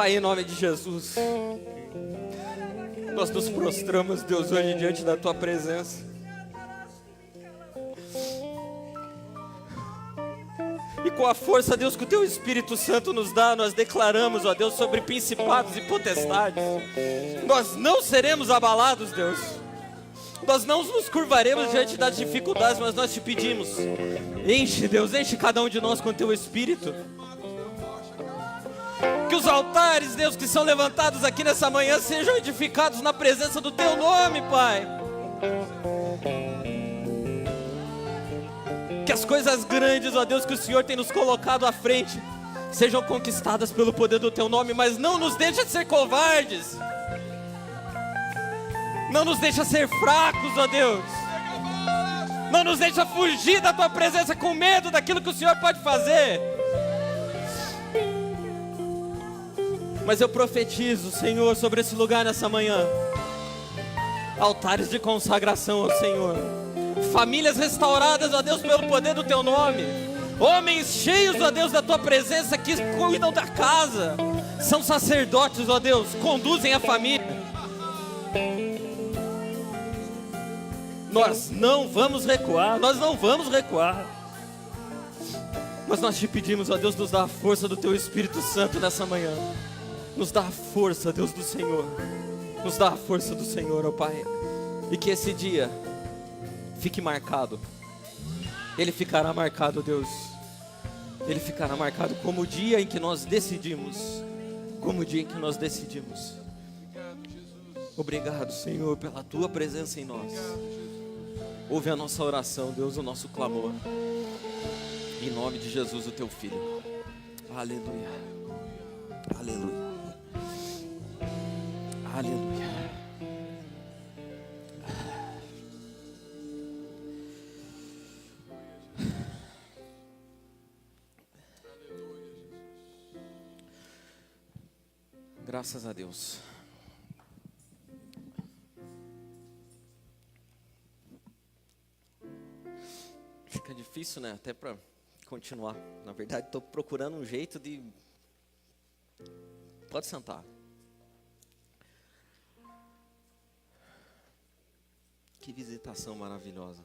Pai, em nome de Jesus, nós nos prostramos, Deus, hoje diante da Tua presença. E com a força, Deus, que o Teu Espírito Santo nos dá, nós declaramos, ó Deus, sobre principados e potestades. Nós não seremos abalados, Deus. Nós não nos curvaremos diante das dificuldades, mas nós te pedimos, enche, Deus, enche cada um de nós com Teu Espírito. Que os altares, Deus, que são levantados aqui nessa manhã sejam edificados na presença do Teu nome, Pai. Que as coisas grandes, ó Deus, que o Senhor tem nos colocado à frente sejam conquistadas pelo poder do Teu nome, mas não nos deixe ser covardes. Não nos deixa ser fracos, ó Deus. Não nos deixa fugir da Tua presença com medo daquilo que o Senhor pode fazer. Mas eu profetizo, Senhor, sobre esse lugar nessa manhã. Altares de consagração ao Senhor. Famílias restauradas, ó Deus, pelo poder do Teu nome. Homens cheios, ó Deus, da Tua presença, que cuidam da casa. São sacerdotes, ó Deus, conduzem a família. Nós não vamos recuar, nós não vamos recuar. Mas nós te pedimos, ó Deus, nos dá a força do Teu Espírito Santo nessa manhã. Nos dá a força, Deus do Senhor. Nos dá a força do Senhor, ó Pai. E que esse dia fique marcado. Ele ficará marcado, Deus. Ele ficará marcado como o dia em que nós decidimos. Como o dia em que nós decidimos. Obrigado, Senhor, pela Tua presença em nós. Ouve a nossa oração, Deus, o nosso clamor. Em nome de Jesus, o Teu Filho. Aleluia. Aleluia. Aleluia. Graças a Deus. Fica difícil, né? Até para continuar. Na verdade, estou procurando um jeito de... Pode sentar. Que visitação maravilhosa.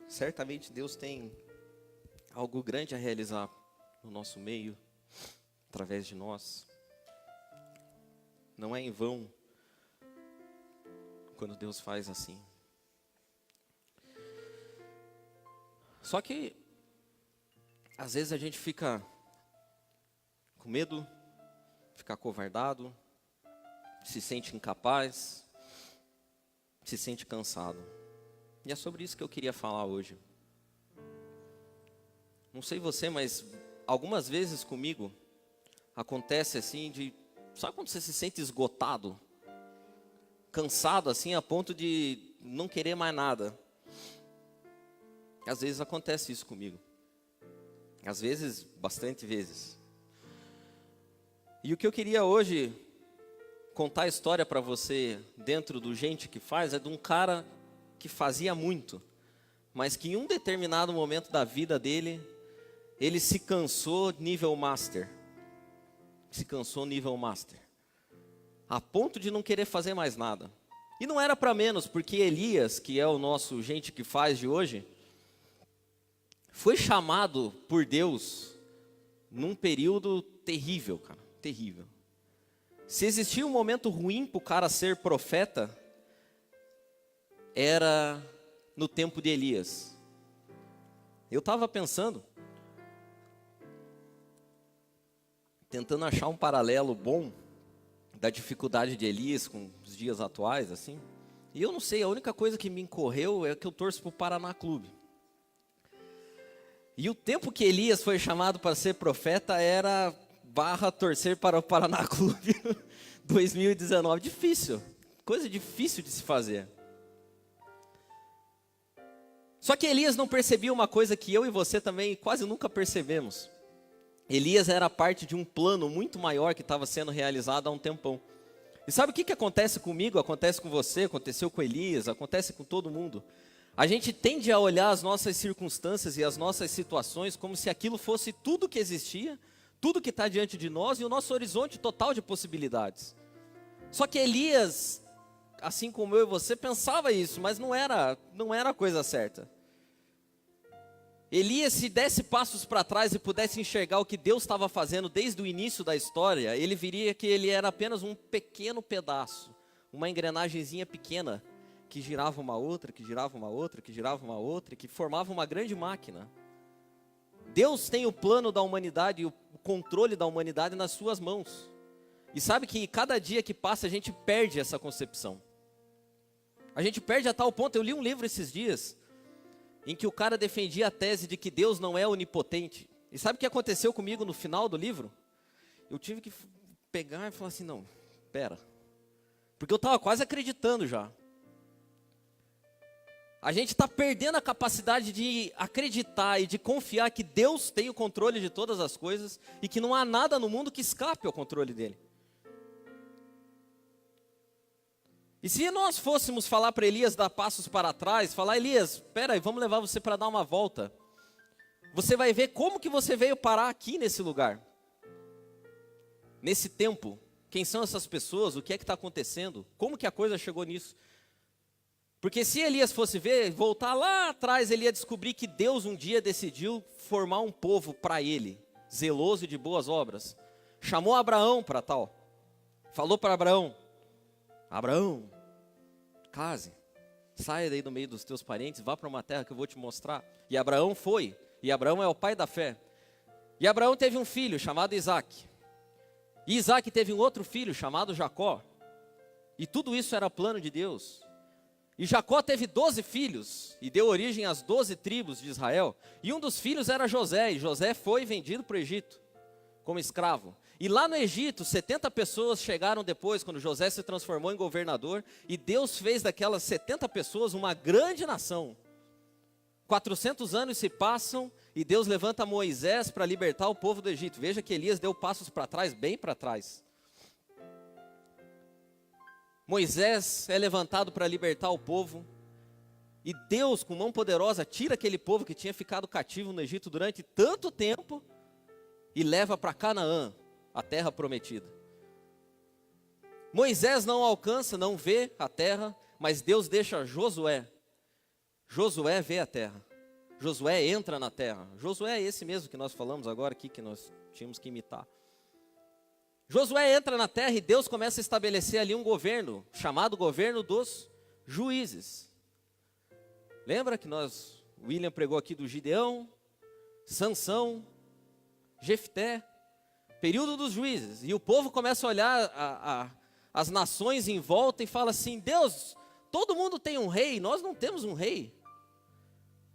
Certamente Deus tem algo grande a realizar no nosso meio, através de nós. Não é em vão quando Deus faz assim. Só que às vezes a gente fica com medo, fica acovardado, se sente incapaz, se sente cansado. E é sobre isso que eu queria falar hoje. Não sei você, mas algumas vezes comigo acontece assim de... Sabe quando você se sente esgotado? Cansado assim a ponto de não querer mais nada? Às vezes acontece isso comigo. Às vezes, bastante vezes. E o que eu queria hoje contar a história para você dentro do Gente que Faz é de um cara que fazia muito, mas que em um determinado momento da vida dele, ele se cansou nível master. Se cansou nível master. A ponto de não querer fazer mais nada. E não era para menos, porque Elias, que é o nosso Gente que Faz de hoje, foi chamado por Deus num período terrível, cara, terrível. Se existia um momento ruim para o cara ser profeta, era no tempo de Elias. Eu estava pensando, tentando achar um paralelo bom da dificuldade de Elias com os dias atuais, assim. E eu não sei, a única coisa que me incorreu é que eu torço para o Paraná Clube. E o tempo que Elias foi chamado para ser profeta era torcer para o Paraná Clube 2019. Difícil, coisa difícil de se fazer. Só que Elias não percebia uma coisa que eu e você também quase nunca percebemos. Elias era parte de um plano muito maior que estava sendo realizado há um tempão. E sabe o que acontece comigo, acontece com você, aconteceu com Elias, acontece com todo mundo? A gente tende a olhar as nossas circunstâncias e as nossas situações como se aquilo fosse tudo que existia, tudo que está diante de nós e o nosso horizonte total de possibilidades. Só que Elias, assim como eu e você, pensava isso, mas não era a coisa certa. Elias, se desse passos para trás e pudesse enxergar o que Deus estava fazendo desde o início da história, ele viria que ele era apenas um pequeno pedaço, uma engrenagemzinha pequena, que girava uma outra, que girava uma outra, que girava uma outra, que formava uma grande máquina. Deus tem o plano da humanidade e o controle da humanidade nas suas mãos. E sabe que cada dia que passa a gente perde essa concepção. A gente perde a tal ponto, eu li um livro esses dias, em que o cara defendia a tese de que Deus não é onipotente. E sabe o que aconteceu comigo no final do livro? Eu tive que pegar e falar assim, não, pera. Porque eu estava quase acreditando já. A gente está perdendo a capacidade de acreditar e de confiar que Deus tem o controle de todas as coisas e que não há nada no mundo que escape ao controle dele. E se nós fôssemos falar para Elias dar passos para trás, falar, Elias, espera aí, vamos levar você para dar uma volta. Você vai ver como que você veio parar aqui nesse lugar. Nesse tempo. Quem são essas pessoas? O que é que está acontecendo? Como que a coisa chegou nisso? Porque se Elias fosse ver, voltar lá atrás, ele ia descobrir que Deus um dia decidiu formar um povo para ele, zeloso e de boas obras. Chamou Abraão para tal. Falou para Abraão, Abraão, case, saia daí do meio dos teus parentes, vá para uma terra que eu vou te mostrar. E Abraão foi, e Abraão é o pai da fé. E Abraão teve um filho chamado Isaac. E Isaac teve um outro filho chamado Jacó. E tudo isso era plano de Deus. E Jacó teve 12 filhos e deu origem às 12 tribos de Israel. E um dos filhos era José, e José foi vendido para o Egito como escravo. E lá no Egito, 70 pessoas chegaram depois, quando José se transformou em governador, e Deus fez daquelas 70 pessoas uma grande nação. 400 anos se passam, e Deus levanta Moisés para libertar o povo do Egito. Veja que Elias deu passos para trás, bem para trás. Moisés é levantado para libertar o povo, e Deus, com mão poderosa, tira aquele povo que tinha ficado cativo no Egito durante tanto tempo, e leva para Canaã, a terra prometida. Moisés não alcança, não vê a terra, mas Deus deixa Josué. Josué vê a terra. Josué entra na terra. Josué é esse mesmo que nós falamos agora aqui, que nós tínhamos que imitar. Josué entra na terra e Deus começa a estabelecer ali um governo, chamado governo dos juízes. Lembra que William pregou aqui do Gideão, Sansão, Jefté, período dos juízes. E o povo começa a olhar as nações em volta e fala assim, Deus, todo mundo tem um rei, nós não temos um rei.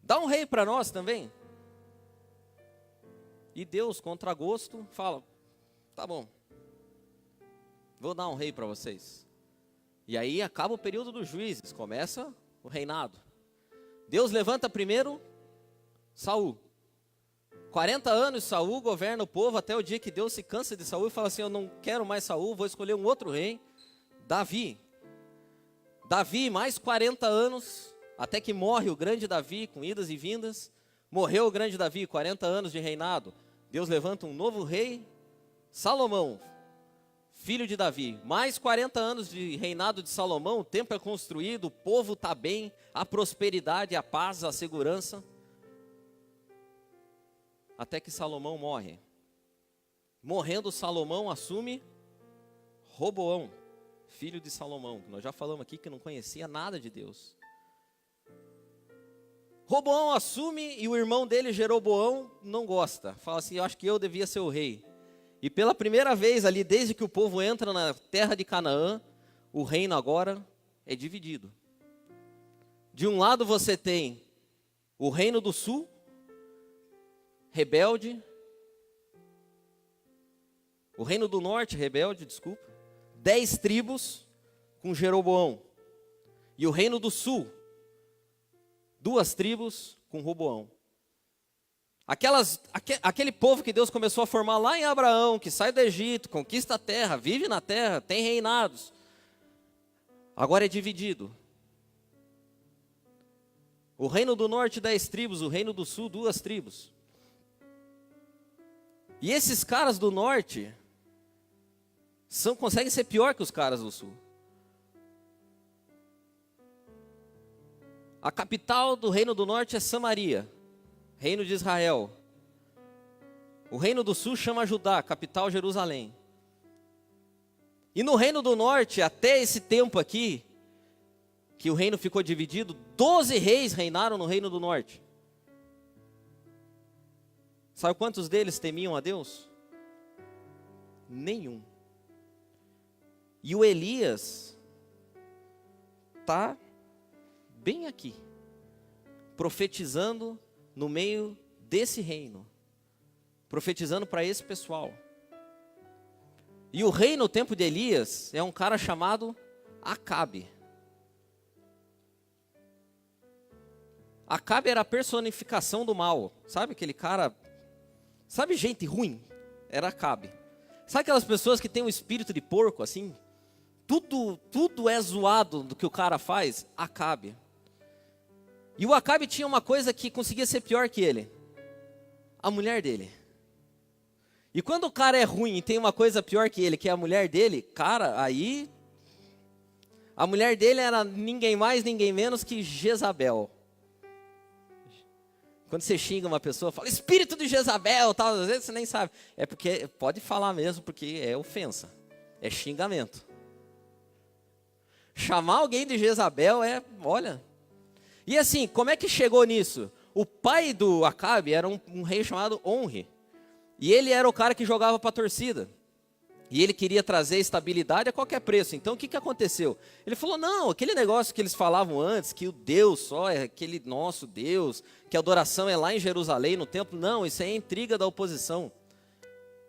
Dá um rei para nós também. E Deus, contra gosto, fala, tá bom. Vou dar um rei para vocês. E aí acaba o período dos juízes, começa o reinado. Deus levanta primeiro Saul. 40 anos Saul governa o povo até o dia que Deus se cansa de Saul e fala assim, eu não quero mais Saul, vou escolher um outro rei, Davi. Davi, mais 40 anos, até que morre o grande Davi, com idas e vindas. Morreu o grande Davi, 40 anos de reinado. Deus levanta um novo rei, Salomão, filho de Davi. Mais 40 anos de reinado de Salomão, o templo é construído, o povo está bem, a prosperidade, a paz, a segurança. Até que Salomão morre. Morrendo Salomão, assume Roboão, filho de Salomão, que nós já falamos aqui que não conhecia nada de Deus. Roboão assume e o irmão dele, Jeroboão, não gosta. Fala assim, eu acho que eu devia ser o rei. E pela primeira vez ali, desde que o povo entra na terra de Canaã, o reino agora é dividido. De um lado você tem o reino do sul, rebelde. O reino do norte, rebelde, desculpa. 10 tribos com Jeroboão. E o reino do sul, 2 tribos com Roboão. Aquele povo que Deus começou a formar lá em Abraão, que sai do Egito, conquista a terra, vive na terra, tem reinados. Agora é dividido. O reino do norte, 10 tribos. O reino do sul, 2 tribos. E esses caras do norte conseguem ser pior que os caras do sul. A capital do reino do norte é Samaria, reino de Israel. O reino do sul chama Judá, capital Jerusalém. E no reino do norte, até esse tempo aqui, que o reino ficou dividido, 12 reis reinaram no reino do norte. Sabe quantos deles temiam a Deus? Nenhum. E o Elias está bem aqui, profetizando no meio desse reino, profetizando para esse pessoal. E o rei no tempo de Elias é um cara chamado Acabe. Acabe era a personificação do mal. Sabe aquele cara, sabe gente ruim? Era Acabe. Sabe aquelas pessoas que têm um espírito de porco assim? Tudo é zoado do que o cara faz? Acabe. E o Acabe tinha uma coisa que conseguia ser pior que ele. A mulher dele. E quando o cara é ruim e tem uma coisa pior que ele, que é a mulher dele, cara, aí... A mulher dele era ninguém mais, ninguém menos que Jezabel. Quando você xinga uma pessoa, fala, espírito de Jezabel, tal, às vezes você nem sabe. É porque, pode falar mesmo, porque é ofensa. É xingamento. Chamar alguém de Jezabel olha... E assim, como é que chegou nisso? O pai do Acabe era um rei chamado Onri. E ele era o cara que jogava para a torcida. E ele queria trazer estabilidade a qualquer preço. Então o que aconteceu? Ele falou, não, aquele negócio que eles falavam antes, que o Deus só é aquele nosso Deus, que a adoração é lá em Jerusalém, no templo. Não, isso é intriga da oposição.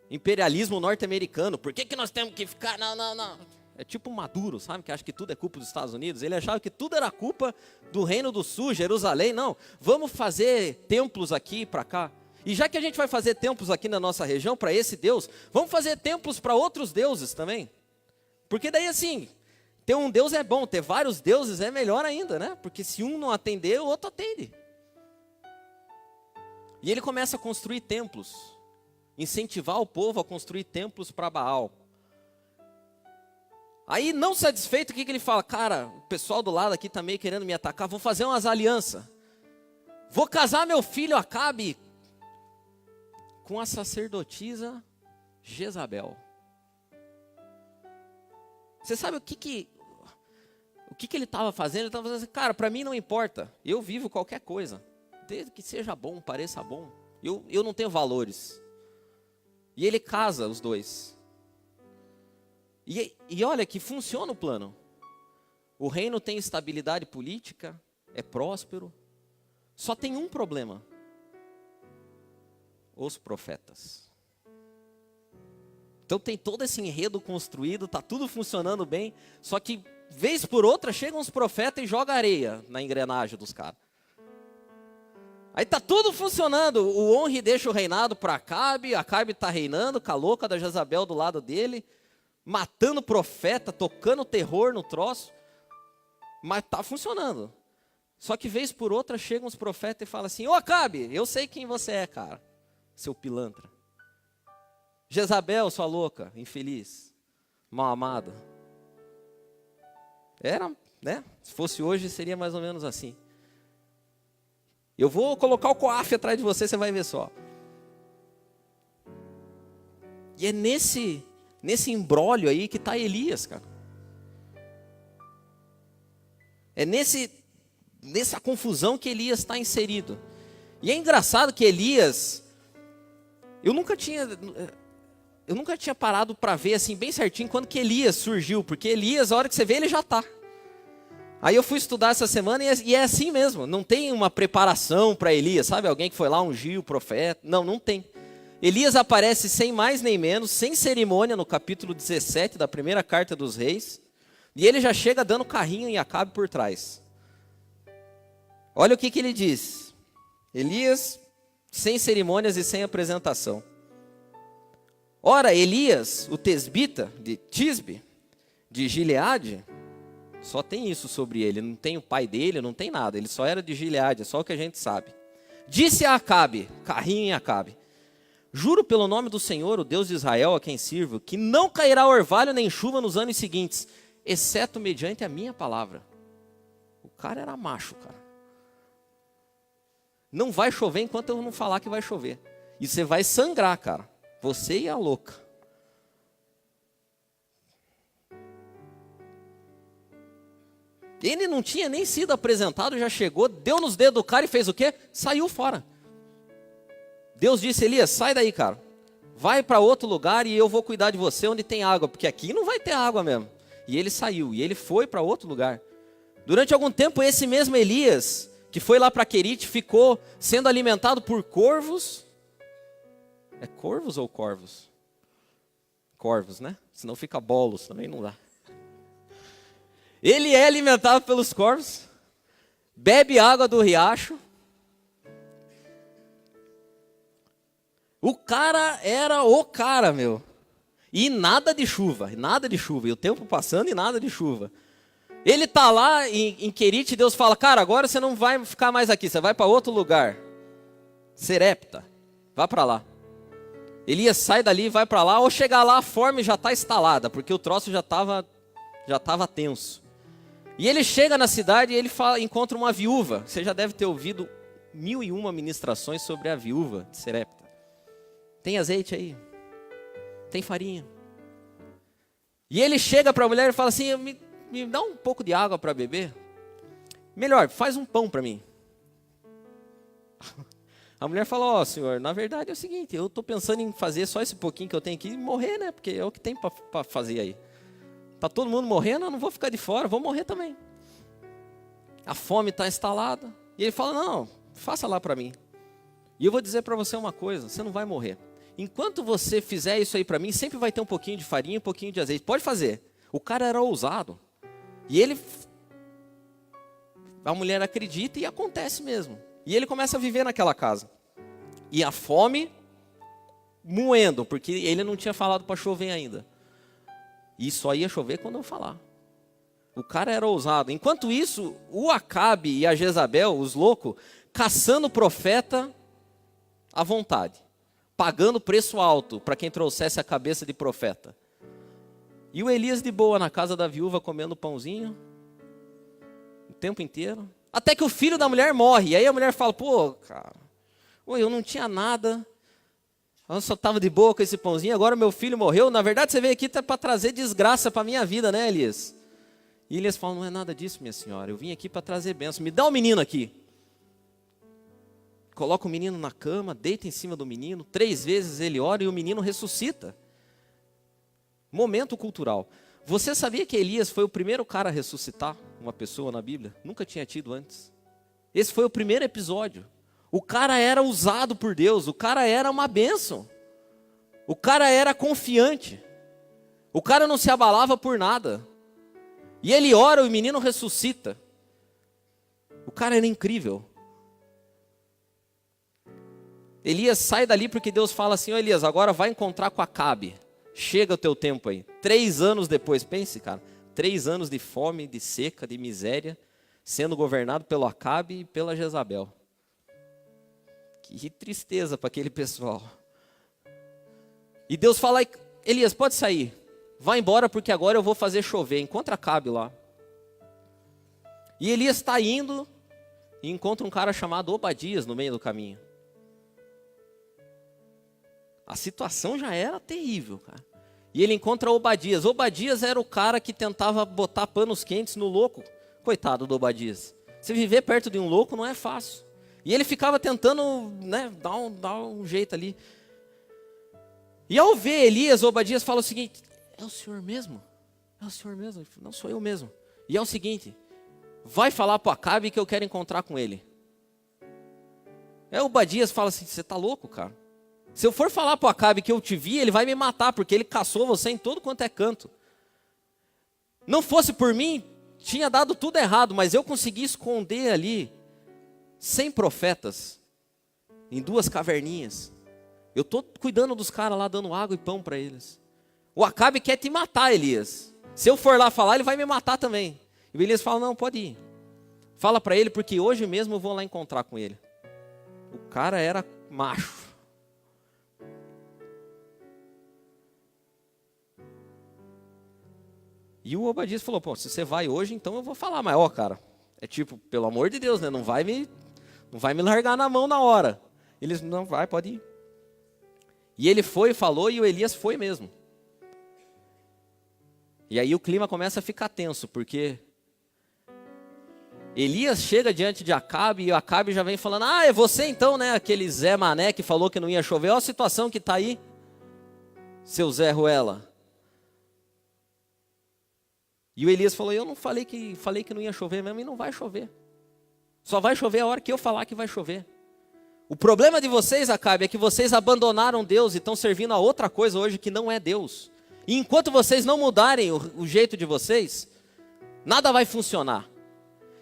Imperialismo norte-americano. Por que nós temos que ficar... Não. É tipo Maduro, sabe? Que acha que tudo é culpa dos Estados Unidos. Ele achava que tudo era culpa do Reino do Sul, Jerusalém. Não, vamos fazer templos aqui para cá. E já que a gente vai fazer templos aqui na nossa região para esse Deus, vamos fazer templos para outros deuses também. Porque daí assim, ter um Deus é bom, ter vários deuses é melhor ainda, né? Porque se um não atender, o outro atende. E ele começa a construir templos. Incentivar o povo a construir templos para Baal. Aí, não satisfeito, o que ele fala? Cara, o pessoal do lado aqui está meio querendo me atacar, vou fazer umas alianças. Vou casar meu filho Acabe com a sacerdotisa Jezabel. Você sabe o que ele estava fazendo? Ele estava fazendo assim, cara, para mim não importa, eu vivo qualquer coisa, desde que seja bom, pareça bom, eu não tenho valores. E ele casa os dois. E olha que funciona o plano. O reino tem estabilidade política, é próspero. Só tem um problema. Os profetas. Então tem todo esse enredo construído, está tudo funcionando bem. Só que, vez por outra, chegam os profetas e jogam areia na engrenagem dos caras. Aí está tudo funcionando. O Onri deixa o reinado para Acabe. Acabe está reinando com a louca da Jezabel do lado dele. Matando profeta, tocando terror no troço, mas está funcionando. Só que vez por outra chegam os profetas e falam assim, ô Acabe, eu sei quem você é, cara, seu pilantra. Jezabel, sua louca, infeliz, mal amada. Era, né? Se fosse hoje seria mais ou menos assim. Eu vou colocar o coafe atrás de você, você vai ver só. E é nesse imbróglio aí que está Elias, cara. É nessa confusão que Elias está inserido. E é engraçado que Elias, eu nunca tinha parado para ver assim bem certinho quando que Elias surgiu, porque Elias, a hora que você vê, ele já está. Aí eu fui estudar essa semana e é assim mesmo, não tem uma preparação para Elias, sabe? Alguém que foi lá ungir o profeta, não tem. Elias aparece sem mais nem menos, sem cerimônia, no capítulo 17 da primeira carta dos reis. E ele já chega dando carrinho em Acabe por trás. Olha o que ele diz. Elias, sem cerimônias e sem apresentação. Ora, Elias, o tesbita de Tisbe, de Gileade, Só tem isso sobre ele. Não tem o pai dele, não tem nada. Ele só era de Gileade, é só o que a gente sabe. Disse a Acabe, carrinho em Acabe: juro pelo nome do Senhor, o Deus de Israel, a quem sirvo, que não cairá orvalho nem chuva nos anos seguintes, exceto mediante a minha palavra. O cara era macho, cara. Não vai chover enquanto eu não falar que vai chover. E você vai sangrar, cara. Você e a louca. Ele não tinha nem sido apresentado, já chegou, deu nos dedos do cara e fez o quê? Saiu fora. Deus disse: Elias, sai daí, cara. Vai para outro lugar e eu vou cuidar de você onde tem água, porque aqui não vai ter água mesmo. E ele saiu, e ele foi para outro lugar. Durante algum tempo, esse mesmo Elias, que foi lá para Querite, ficou sendo alimentado por corvos. É corvos ou corvos? Corvos, né? Senão fica bolos, também não dá. Ele é alimentado pelos corvos, bebe água do riacho. O cara era o cara, meu. E nada de chuva, nada de chuva. E o tempo passando e nada de chuva. Ele está lá em Querite e Deus fala: cara, agora você não vai ficar mais aqui, você vai para outro lugar. Serepta, vá para lá. Elias sai dali e vai para lá, ou chegar lá a fome já está instalada, porque o troço já estava tenso. E ele chega na cidade e ele encontra uma viúva. Você já deve ter ouvido 1001 ministrações sobre a viúva de Serepta. Tem azeite aí? Tem farinha? E ele chega para a mulher e fala assim: me dá um pouco de água para beber? Melhor, faz um pão para mim. A mulher fala: ó, senhor, na verdade é o seguinte, eu estou pensando em fazer só esse pouquinho que eu tenho aqui e morrer, né? Porque é o que tem para fazer aí. Está todo mundo morrendo, eu não vou ficar de fora, vou morrer também. A fome está instalada. E ele fala: não, faça lá para mim. E eu vou dizer para você uma coisa: você não vai morrer. Enquanto você fizer isso aí para mim, sempre vai ter um pouquinho de farinha, um pouquinho de azeite. Pode fazer. O cara era ousado. E a mulher acredita e acontece mesmo. E ele começa a viver naquela casa. E a fome moendo, porque ele não tinha falado para chover ainda. E só ia chover quando eu falar. O cara era ousado. Enquanto isso, o Acabe e a Jezabel, os loucos, caçando profeta à vontade. Pagando preço alto para quem trouxesse a cabeça de profeta. E o Elias de boa na casa da viúva, comendo pãozinho. O tempo inteiro. Até que o filho da mulher morre. E aí a mulher fala: pô, cara, eu não tinha nada. Eu só estava de boa com esse pãozinho, agora meu filho morreu. Na verdade, você veio aqui para trazer desgraça para a minha vida, né, Elias? E Elias fala: não é nada disso, minha senhora. Eu vim aqui para trazer bênção. Me dá o menino aqui. Coloca o menino na cama, deita em cima do menino. 3 vezes ele ora e o menino ressuscita. Momento cultural. Você sabia que Elias foi o primeiro cara a ressuscitar uma pessoa na Bíblia? Nunca tinha tido antes. Esse foi o primeiro episódio. O cara era usado por Deus, o cara era uma bênção. O cara era confiante. O cara não se abalava por nada. E ele ora e o menino ressuscita. O cara era incrível. Elias sai dali porque Deus fala assim: ó, Elias, agora vai encontrar com Acabe. Chega o teu tempo aí. 3 anos depois, pense, cara. 3 anos de fome, de seca, de miséria, sendo governado pelo Acabe e pela Jezabel. Que tristeza para aquele pessoal. E Deus fala: Elias, pode sair. Vai embora porque agora eu vou fazer chover. Encontra Acabe lá. E Elias está indo e encontra um cara chamado Obadias no meio do caminho. A situação já era terrível, cara. E ele encontra Obadias. Obadias era o cara que tentava botar panos quentes no louco. Coitado do Obadias. Se viver perto de um louco não é fácil. E ele ficava tentando, né, dar um jeito ali. E ao ver Elias, Obadias fala o seguinte: é o senhor mesmo? É o senhor mesmo? Não, sou eu mesmo. E é o seguinte: vai falar para o Acabe que eu quero encontrar com ele. Aí Obadias fala assim: você está louco, cara? Se eu for falar para o Acabe que eu te vi, ele vai me matar, porque ele caçou você em todo quanto é canto. Não fosse por mim, tinha dado tudo errado, mas eu consegui esconder ali 100 profetas em 2 caverninhas. Eu estou cuidando dos caras lá, dando água e pão para eles. O Acabe quer te matar, Elias. Se eu for lá falar, ele vai me matar também. E o Elias fala, não, pode ir. Fala para ele, porque hoje mesmo eu vou lá encontrar com ele. O cara era macho. E o Obadias falou, pô, se você vai hoje, então eu vou falar. Mas, ó, cara, é tipo, pelo amor de Deus, né? Não vai me largar na mão na hora. Eles, não, vai, pode ir. E ele foi, falou, e o Elias foi mesmo. E aí o clima começa a ficar tenso, porque Elias chega diante de Acabe, e o Acabe já vem falando, ah, é você então, né? Aquele Zé Mané que falou que não ia chover. Olha a situação que está aí, seu Zé Ruela. E o Elias falou, eu não falei que não ia chover mesmo, e não vai chover. Só vai chover a hora que eu falar que vai chover. O problema de vocês, Acabe, é que vocês abandonaram Deus e estão servindo a outra coisa hoje que não é Deus. E enquanto vocês não mudarem o jeito de vocês, nada vai funcionar.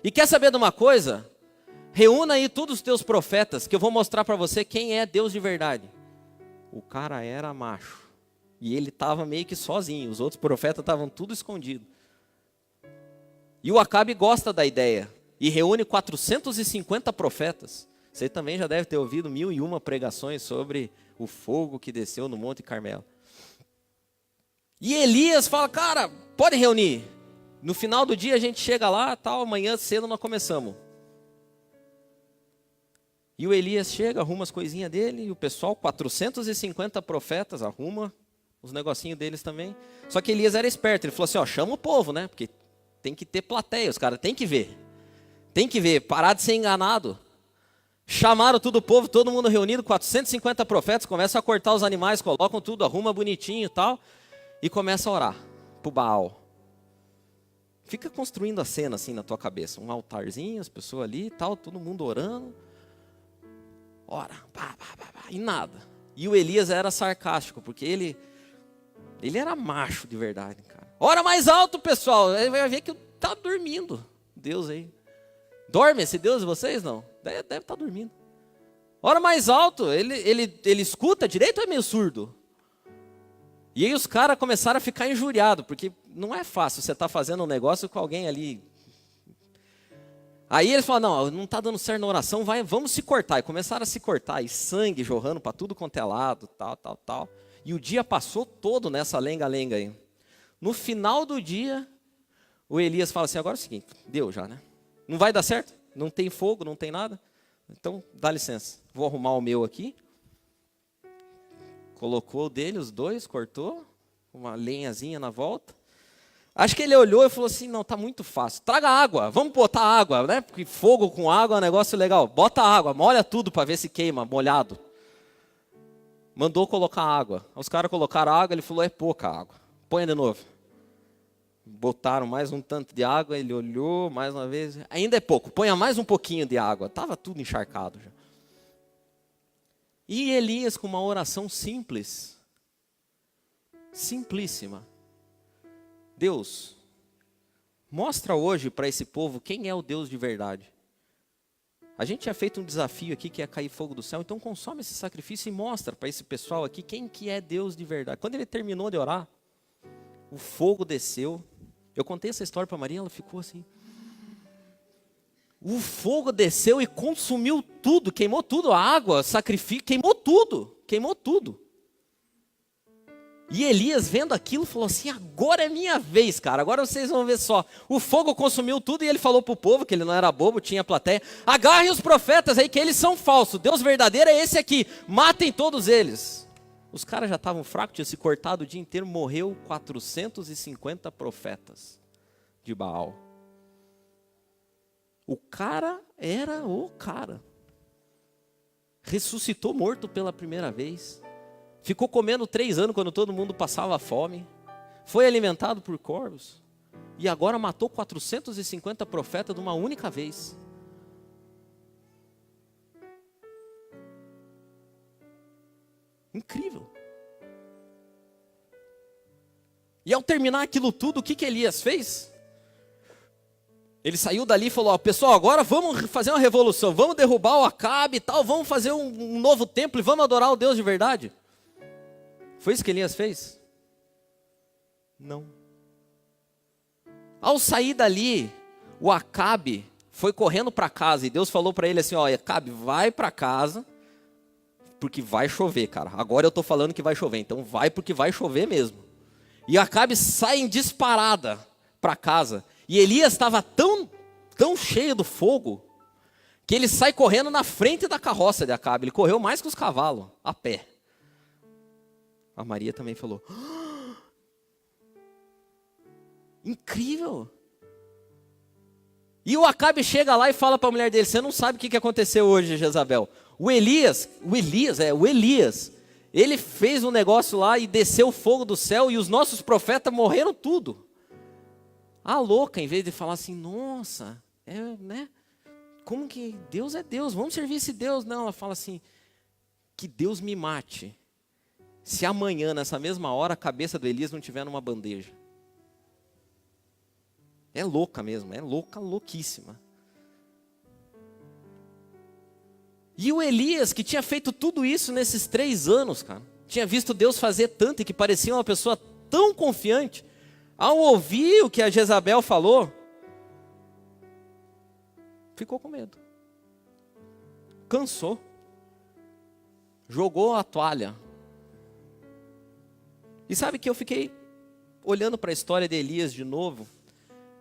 E quer saber de uma coisa? Reúna aí todos os teus profetas, que eu vou mostrar para você quem é Deus de verdade. O cara era macho. E ele estava meio que sozinho. Os outros profetas estavam tudo escondidos. E o Acabe gosta da ideia. E reúne 450 profetas. Você também já deve ter ouvido 1001 pregações sobre o fogo que desceu no Monte Carmelo. E Elias fala, cara, pode reunir. No final do dia a gente chega lá, tal, amanhã cedo nós começamos. E o Elias chega, arruma as coisinhas dele, e o pessoal, 450 profetas, arruma os negocinhos deles também. Só que Elias era esperto, ele falou assim, ó, chama o povo, né? Porque tem que ter plateia, os caras têm que ver. Tem que ver, parar de ser enganado. Chamaram todo o povo, todo mundo reunido, 450 profetas, começam a cortar os animais, colocam tudo, arruma bonitinho e tal, e começa a orar pro Baal. Fica construindo a cena assim na tua cabeça, um altarzinho, as pessoas ali e tal, todo mundo orando. Ora, pá, pá, pá, pá, e nada. E o Elias era sarcástico, porque ele era macho de verdade, cara. Ora mais alto, pessoal, ele vai ver que tá dormindo. Deus aí. Dorme esse Deus de vocês, não? Deve estar dormindo. Ora mais alto, ele escuta direito ou é meio surdo? E aí os caras começaram a ficar injuriados, porque não é fácil você estar fazendo um negócio com alguém ali. Aí eles falaram, não está dando certo na oração, vamos se cortar. E começaram a se cortar, e sangue jorrando para tudo quanto é lado, tal. E o dia passou todo nessa lenga-lenga aí. No final do dia, o Elias fala assim, agora é o seguinte, deu já, né? Não vai dar certo? Não tem fogo, não tem nada? Então, dá licença, vou arrumar o meu aqui. Colocou o dele, os dois, cortou, uma lenhazinha na volta. Acho que ele olhou e falou assim, não, tá muito fácil. Traga água, vamos botar água, né? Porque fogo com água é um negócio legal. Bota água, molha tudo para ver se queima, molhado. Mandou colocar água. Os caras colocaram água, ele falou, é pouca água. Põe de novo. Botaram mais um tanto de água, ele olhou mais uma vez. Ainda é pouco, ponha mais um pouquinho de água. Estava tudo encharcado já. E Elias com uma oração simples. Simplíssima. Deus, mostra hoje para esse povo quem é o Deus de verdade. A gente tinha feito um desafio aqui que é cair fogo do céu, então consome esse sacrifício e mostra para esse pessoal aqui quem que é Deus de verdade. Quando ele terminou de orar, o fogo desceu. Eu contei essa história para a Maria, ela ficou assim. O fogo desceu e consumiu tudo, queimou tudo, a água, sacrifício, queimou tudo. E Elias vendo aquilo falou assim, agora é minha vez, cara, agora vocês vão ver só. O fogo consumiu tudo e ele falou para o povo, que ele não era bobo, tinha plateia, agarrem os profetas aí que eles são falsos, Deus verdadeiro é esse aqui, matem todos eles. Os caras já estavam fracos, tinham se cortado o dia inteiro, morreu 450 profetas de Baal. O cara era o cara. Ressuscitou morto pela primeira vez. Ficou comendo 3 anos quando todo mundo passava fome. Foi alimentado por corvos. E agora matou 450 profetas de uma única vez. Incrível. E ao terminar aquilo tudo, o que Elias fez? Ele saiu dali e falou, pessoal, agora vamos fazer uma revolução, vamos derrubar o Acabe e tal, vamos fazer um novo templo e vamos adorar o Deus de verdade. Foi isso que Elias fez? Não. Ao sair dali, o Acabe foi correndo para casa e Deus falou para ele assim, ó, Acabe, vai para casa, porque vai chover, cara. Agora eu estou falando que vai chover, então vai porque vai chover mesmo. E Acabe sai em disparada para casa. E Elias estava tão cheio do fogo, que ele sai correndo na frente da carroça de Acabe. Ele correu mais que os cavalos, a pé. A Maria também falou, incrível. E o Acabe chega lá e fala para a mulher dele, você não sabe o que aconteceu hoje, Jezabel. O Elias, ele fez um negócio lá e desceu o fogo do céu e os nossos profetas morreram tudo. A louca, em vez de falar assim, nossa, né? Como que Deus é Deus, vamos servir esse Deus. Não, ela fala assim, que Deus me mate, se amanhã, nessa mesma hora, a cabeça do Elias não estiver numa bandeja. É louca mesmo, é louca, louquíssima. E o Elias, que tinha feito tudo isso nesses 3 anos, cara, tinha visto Deus fazer tanto e que parecia uma pessoa tão confiante, ao ouvir o que a Jezabel falou, ficou com medo. Cansou. Jogou a toalha. E sabe que eu fiquei olhando para a história de Elias de novo,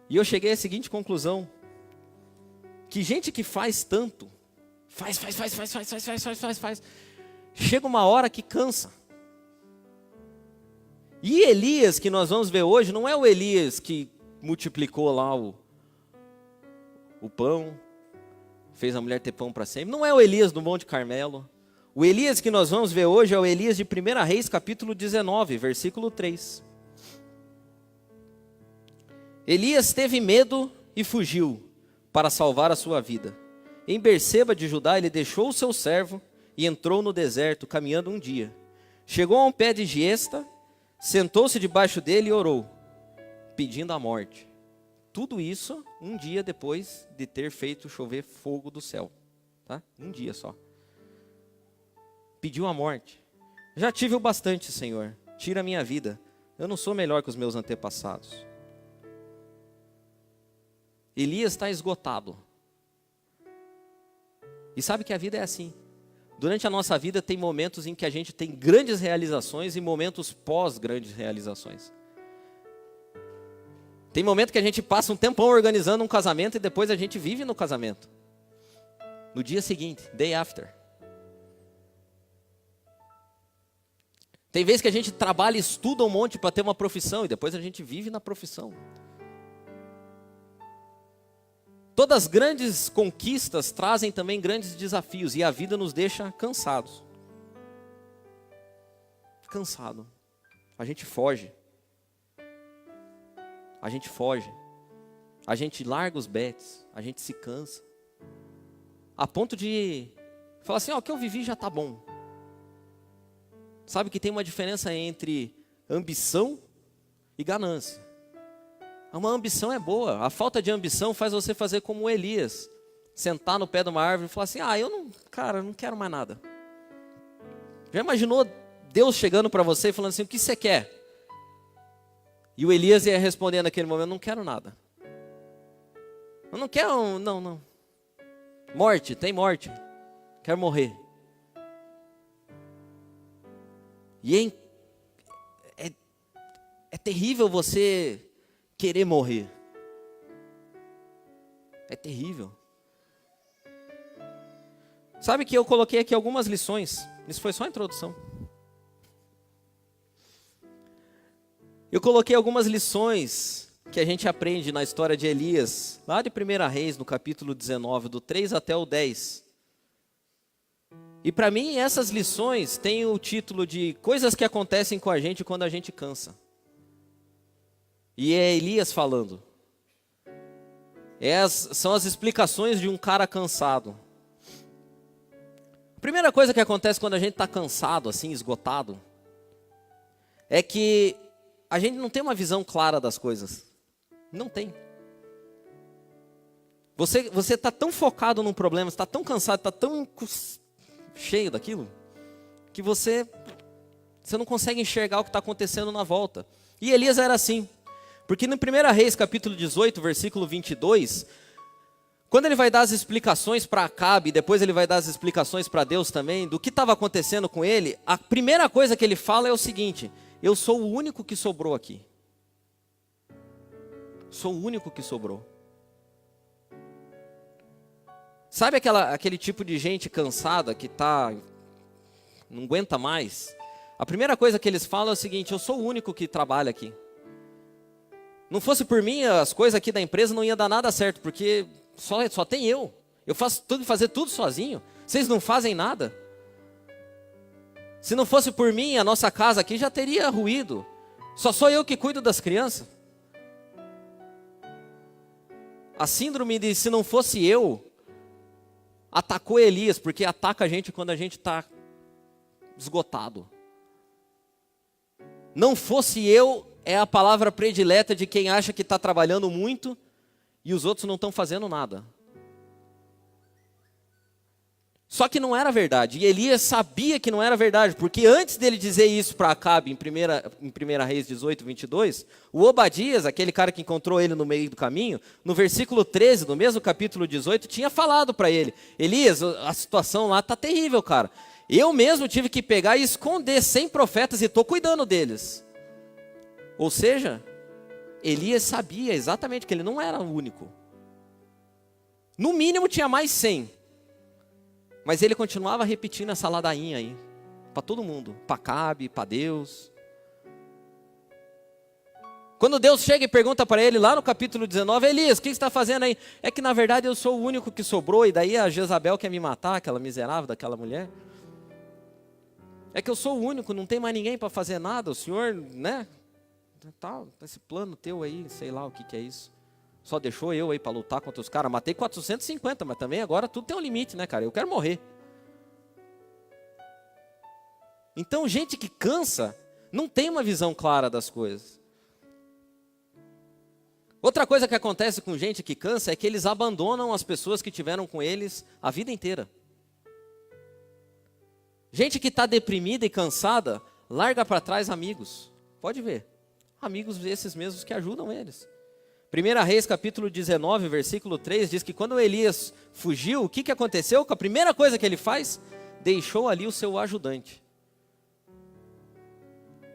e eu cheguei à seguinte conclusão, que gente que faz tanto, faz, chega uma hora que cansa. E Elias, que nós vamos ver hoje, não é o Elias que multiplicou lá o pão, fez a mulher ter pão para sempre, não é o Elias do Monte Carmelo. O Elias que nós vamos ver hoje é o Elias de 1 Reis, capítulo 19, versículo 3. Elias teve medo e fugiu para salvar a sua vida. Em Berseba de Judá, ele deixou o seu servo e entrou no deserto, caminhando um dia. Chegou a um pé de giesta, sentou-se debaixo dele e orou, pedindo a morte. Tudo isso um dia depois de ter feito chover fogo do céu. Tá? Um dia só. Pediu a morte. Já tive o bastante, Senhor. Tira a minha vida. Eu não sou melhor que os meus antepassados. Elias está esgotado. E sabe que a vida é assim. Durante a nossa vida tem momentos em que a gente tem grandes realizações e momentos pós grandes realizações. Tem momento que a gente passa um tempão organizando um casamento e depois a gente vive no casamento. No dia seguinte, day after. Tem vezes que a gente trabalha e estuda um monte para ter uma profissão e depois a gente vive na profissão. Todas as grandes conquistas trazem também grandes desafios e a vida nos deixa cansados. Cansado. A gente foge. A gente foge. A gente larga os bets. A gente se cansa. A ponto de falar assim, ó, o que eu vivi já está bom. Sabe que tem uma diferença entre ambição e ganância. Uma ambição é boa. A falta de ambição faz você fazer como Elias. Sentar no pé de uma árvore e falar assim, eu não quero mais nada. Já imaginou Deus chegando para você e falando assim, o que você quer? E o Elias ia responder naquele momento, não quero nada. Eu não quero, não. Morte, tem morte. Quero morrer. E é terrível você querer morrer. É terrível. Sabe que eu coloquei aqui algumas lições. Isso foi só a introdução. Eu coloquei algumas lições que a gente aprende na história de Elias, lá de 1 Reis, no capítulo 19, do 3 até o 10. E para mim essas lições têm o título de coisas que acontecem com a gente quando a gente cansa. E é Elias falando. São as explicações de um cara cansado. A primeira coisa que acontece quando a gente está cansado, assim, esgotado, é que a gente não tem uma visão clara das coisas. Não tem. Você está tão focado num problema, está tão cansado, está tão cheio daquilo, que você não consegue enxergar o que está acontecendo na volta. E Elias era assim. Porque no 1 Reis, capítulo 18, versículo 22, quando ele vai dar as explicações para Acabe, e depois ele vai dar as explicações para Deus também, do que estava acontecendo com ele, a primeira coisa que ele fala é o seguinte: eu sou o único que sobrou aqui. Sou o único que sobrou. Sabe aquele tipo de gente cansada que não aguenta mais? A primeira coisa que eles falam é o seguinte: eu sou o único que trabalha aqui. Não fosse por mim, as coisas aqui da empresa não iam dar nada certo, porque só tem eu. Eu fazer tudo sozinho. Vocês não fazem nada. Se não fosse por mim, a nossa casa aqui já teria ruído. Só sou eu que cuido das crianças. A síndrome de se não fosse eu, atacou Elias, porque ataca a gente quando a gente está esgotado. Não fosse eu é a palavra predileta de quem acha que está trabalhando muito e os outros não estão fazendo nada. Só que não era verdade, e Elias sabia que não era verdade, porque antes dele dizer isso para Acabe, em 1 Reis 18, 22, o Obadias, aquele cara que encontrou ele no meio do caminho, no versículo 13, no mesmo capítulo 18, tinha falado para ele: Elias, a situação lá está terrível, cara. Eu mesmo tive que pegar e esconder 100 profetas e estou cuidando deles. Ou seja, Elias sabia exatamente que ele não era o único. No mínimo tinha mais 100. Mas ele continuava repetindo essa ladainha aí, para todo mundo, para Acabe, para Deus. Quando Deus chega e pergunta para ele lá no capítulo 19, Elias, o que você está fazendo aí? É que na verdade eu sou o único que sobrou, e daí a Jezabel quer me matar, aquela miserável daquela mulher. É que eu sou o único, não tem mais ninguém para fazer nada, o senhor, né? Tá, esse plano teu aí, sei lá o que é isso. Só deixou eu aí para lutar contra os caras. Matei 450, mas também agora tudo tem um limite, né, cara? Eu quero morrer. Então, gente que cansa, não tem uma visão clara das coisas. Outra coisa que acontece com gente que cansa é que eles abandonam as pessoas que tiveram com eles a vida inteira. Gente que está deprimida e cansada, larga para trás amigos. Pode ver. Amigos esses mesmos que ajudam eles. 1 Reis, capítulo 19, versículo 3, diz que quando Elias fugiu, o que aconteceu? A primeira coisa que ele faz, deixou ali o seu ajudante.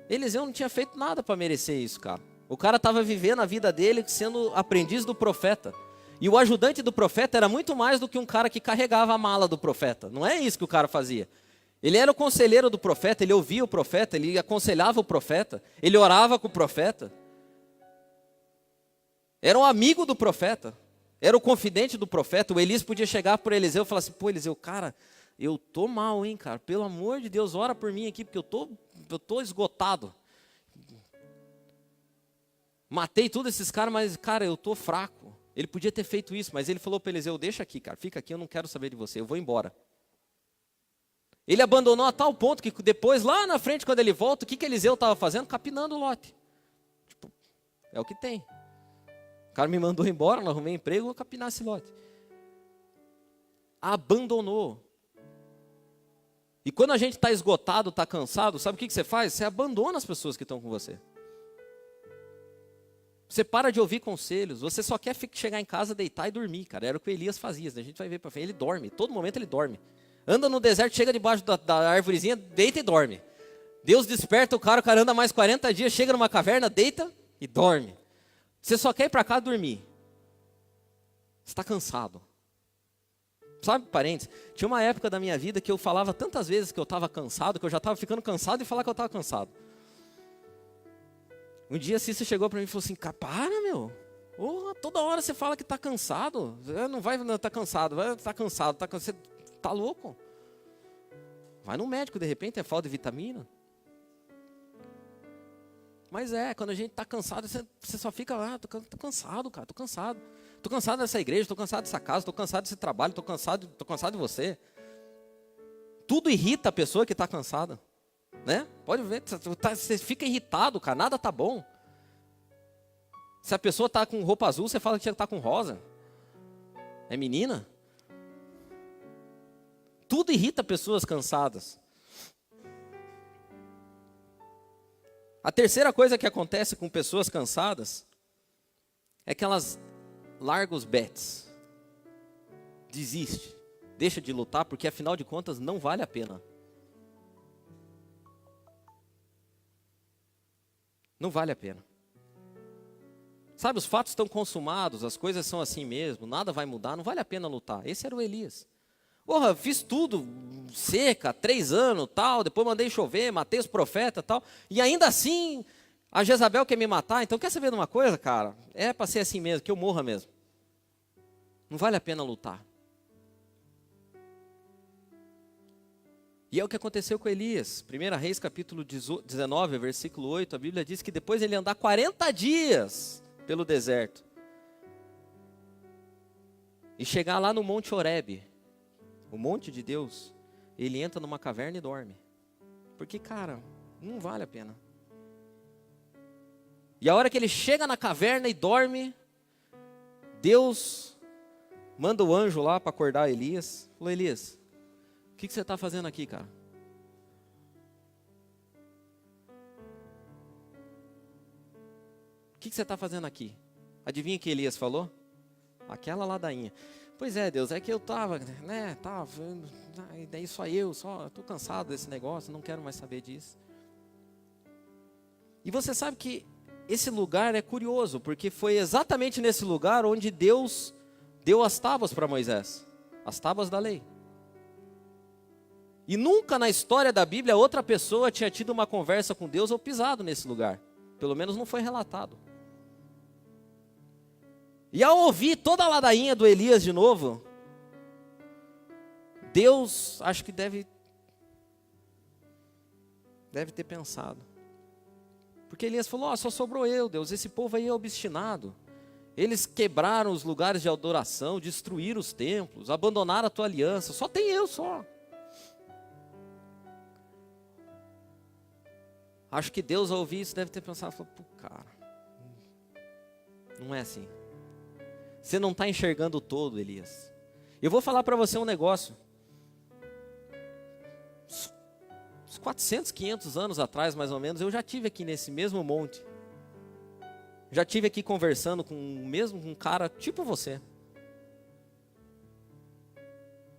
Eliseu não tinha feito nada para merecer isso, cara. O cara estava vivendo a vida dele sendo aprendiz do profeta. E o ajudante do profeta era muito mais do que um cara que carregava a mala do profeta. Não é isso que o cara fazia. Ele era o conselheiro do profeta, ele ouvia o profeta, ele aconselhava o profeta, ele orava com o profeta. Era um amigo do profeta, era o confidente do profeta. O Elias podia chegar por Eliseu e falar assim: pô, Eliseu, cara, eu tô mal, hein, cara, pelo amor de Deus, ora por mim aqui, porque eu tô esgotado. Matei todos esses caras, mas, cara, eu tô fraco. Ele podia ter feito isso, mas ele falou para Eliseu: deixa aqui, cara, fica aqui, eu não quero saber de você, eu vou embora. Ele abandonou a tal ponto que depois, lá na frente, quando ele volta, o que Eliseu estava fazendo? Capinando o lote. Tipo, é o que tem. O cara me mandou embora, não arrumei emprego, vou capinar esse lote. Abandonou. E quando a gente está esgotado, está cansado, sabe o que você faz? Você abandona as pessoas que estão com você. Você para de ouvir conselhos, você só quer chegar em casa, deitar e dormir, cara. Era o que o Elias fazia, a gente vai ver para frente, ele dorme, todo momento ele dorme. Anda no deserto, chega debaixo da árvorezinha, deita e dorme. Deus desperta o cara anda mais 40 dias, chega numa caverna, deita e dorme. Você só quer ir para casa dormir. Você está cansado. Sabe, parentes, tinha uma época da minha vida que eu falava tantas vezes que eu estava cansado, que eu já estava ficando cansado de falar que eu estava cansado. Um dia a Cícia chegou para mim e falou assim: para, meu. Oh, toda hora você fala que está cansado. Não vai estar cansado, vai estar cansado. Você está louco? Vai no médico, de repente é falta de vitamina. Mas quando a gente está cansado, você só fica lá: tô cansado, cara, tô cansado. Tô cansado dessa igreja, tô cansado dessa casa, tô cansado desse trabalho, tô cansado de você. Tudo irrita a pessoa que está cansada, né? Pode ver, você fica irritado, cara, nada tá bom. Se a pessoa está com roupa azul, você fala que tinha que estar com rosa. É menina? Tudo irrita pessoas cansadas. A terceira coisa que acontece com pessoas cansadas é que elas largam os bets. Desiste. Deixa de lutar, porque afinal de contas não vale a pena. Não vale a pena. Sabe, os fatos estão consumados, as coisas são assim mesmo, nada vai mudar, não vale a pena lutar. Esse era o Elias. Porra, fiz tudo, seca, 3 anos, tal, depois mandei chover, matei os profetas, tal, e ainda assim, a Jezabel quer me matar, então quer saber de uma coisa, cara? É para ser assim mesmo, que eu morra mesmo. Não vale a pena lutar. E é o que aconteceu com Elias. 1 Reis capítulo 19, versículo 8, a Bíblia diz que depois ele andar 40 dias pelo deserto, e chegar lá no Monte Horebe, o monte de Deus, ele entra numa caverna e dorme. Porque, cara, não vale a pena. E a hora que ele chega na caverna e dorme, Deus manda o anjo lá para acordar Elias. Falou, Elias, o que você está fazendo aqui, cara? O que você está fazendo aqui? Adivinha o que Elias falou? Aquela ladainha. Pois é, Deus, é que eu estava, né, e daí estou cansado desse negócio, não quero mais saber disso. E você sabe que esse lugar é curioso, porque foi exatamente nesse lugar onde Deus deu as tábuas para Moisés, as tábuas da lei. E nunca na história da Bíblia outra pessoa tinha tido uma conversa com Deus ou pisado nesse lugar. Pelo menos não foi relatado. E ao ouvir toda a ladainha do Elias de novo, Deus, acho que deve ter pensado. Porque Elias falou, só sobrou eu, Deus, esse povo aí é obstinado. Eles quebraram os lugares de adoração, destruíram os templos, abandonaram a tua aliança, só tem eu só. Acho que Deus, ao ouvir isso, deve ter pensado, falou, pô, cara, não é assim. Você não está enxergando o todo, Elias. Eu vou falar para você um negócio. Uns 400, 500 anos atrás, mais ou menos, eu já estive aqui nesse mesmo monte. Já estive aqui conversando com um cara tipo você.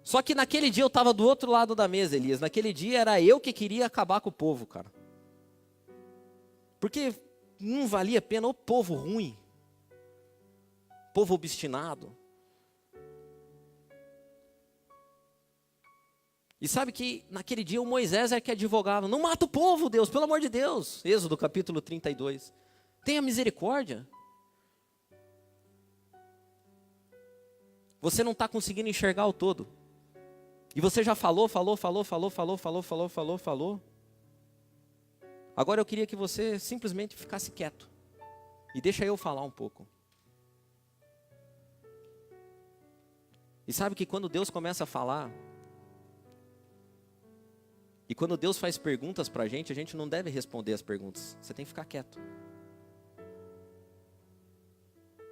Só que naquele dia eu estava do outro lado da mesa, Elias. Naquele dia era eu que queria acabar com o povo, cara. Porque não valia a pena o povo ruim. Povo obstinado. E sabe que naquele dia o Moisés é que advogava. Não mata o povo, Deus, pelo amor de Deus. Êxodo capítulo 32. Tenha misericórdia. Você não está conseguindo enxergar o todo. E você já falou. Agora eu queria que você simplesmente ficasse quieto. E deixa eu falar um pouco. E sabe que quando Deus começa a falar, e quando Deus faz perguntas para a gente não deve responder as perguntas. Você tem que ficar quieto.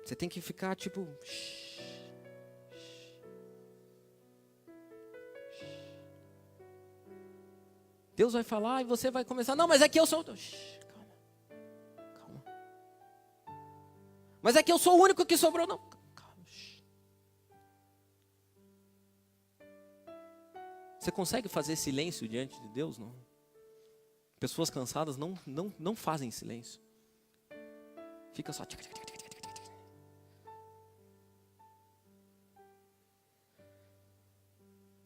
Você tem que ficar tipo... Deus vai falar e você vai começar... Não, mas é que eu sou... Calma. Mas é que eu sou o único que sobrou. Não, calma. Você consegue fazer silêncio diante de Deus? Não. Pessoas cansadas não fazem silêncio. Fica só...